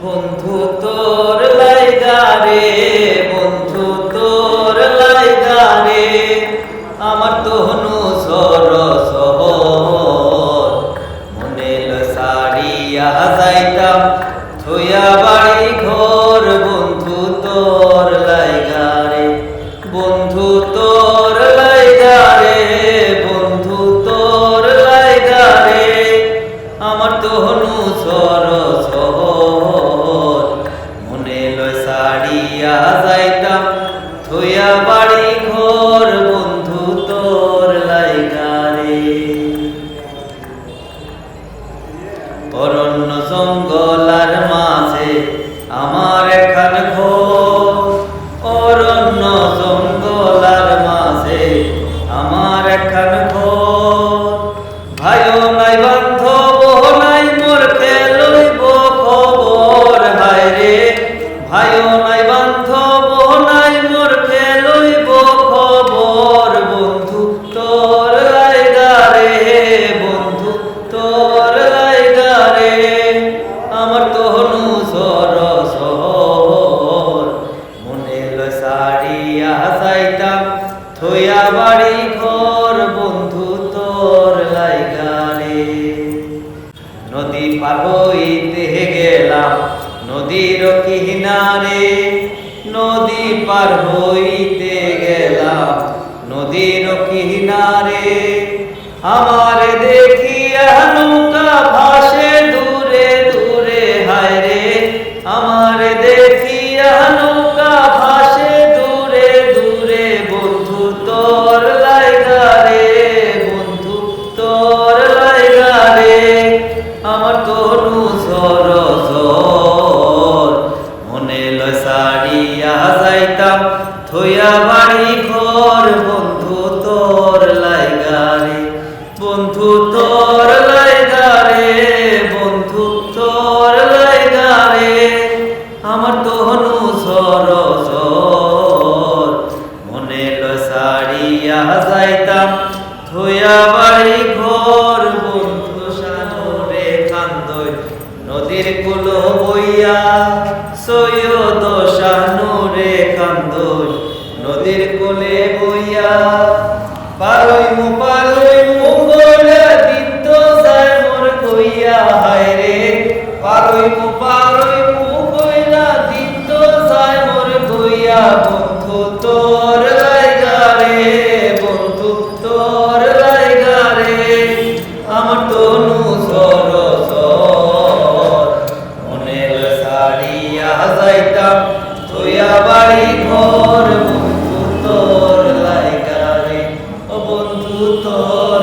বন্ধু তোর লাইগা রে, বন্ধু তোর লাইগা রে, আমার তনু সরসহ মনে সারিয়া যাইতাম থইয়া বাড়ি ঘর। বন্ধু তোর লাইগা রে, বন্ধু তোর লাইগা রে, বন্ধু তোর লাইগা রে, আমার তনু সরসহ মনে সারিয়া যাইতাম থইয়া বাড়ি ঘর। বন্ধু তোর লাইগা রে, অরণ্য জঙ্গলার মাঝে আমার এখান ঘর, অরণ্য জঙ্গলার মাঝে আমার এখান ঘর। ভাইও নাই বান্ধব নাই মোর খেলইব খবর, হায় রে ভাইও নাই বান্ধব নাই মোর খেলইব খবর। বন্ধু তোর লাইগা রে, বন্ধু তোর লাইগা রে, আমার তনু সরসর মনে সারিয়া যাইতাম থইয়া বাড়ি ঘর। বন্ধু তোর লাইগা রে, নদী পার হইতে গেলাম নদীর কিনারে, নদী পার হইতে গেলাম নদীর কিনারে, আমার দেখিয়া নৌকা ভাসে দূরে দূরে, হায় রে আমার দেখিয়া নৌকা ভাসে দূরে দূরে। বন্ধু তোর লাইগা রে, বন্ধু তোর লাইগা রে, আমার তনু সরসর মনে সারিয়া যাইতাম থইয়া বাড়ি ঘর। বন্ধু তোর লাইগা রে, বন্ধু তোর লাইগা রে, বন্ধু তোর লাইগা রে, আমার তনু সরসর মনে সারিয়া যাইতাম থইয়া বাড়ি ঘর। বন্ধু সাগরে কান্দই নদীর কুল বইয়া, সৈয়দ শানুরে কান্দই নদীর কুলে বইয়া। পারইমু কইলা দিত যায় মোর কইয়া, হায় রে পারইমু কইলা দিত যায় মোর কইয়া। বন্ধু তোর লাইগা রে, বন্ধু তোর লাইগা রে, আমার তনু সরসর মনে সারিয়া যাইতাম থইয়া বাড়ি ঘর। বন্ধু তোর লাইগা রে, ও বন্ধু তোর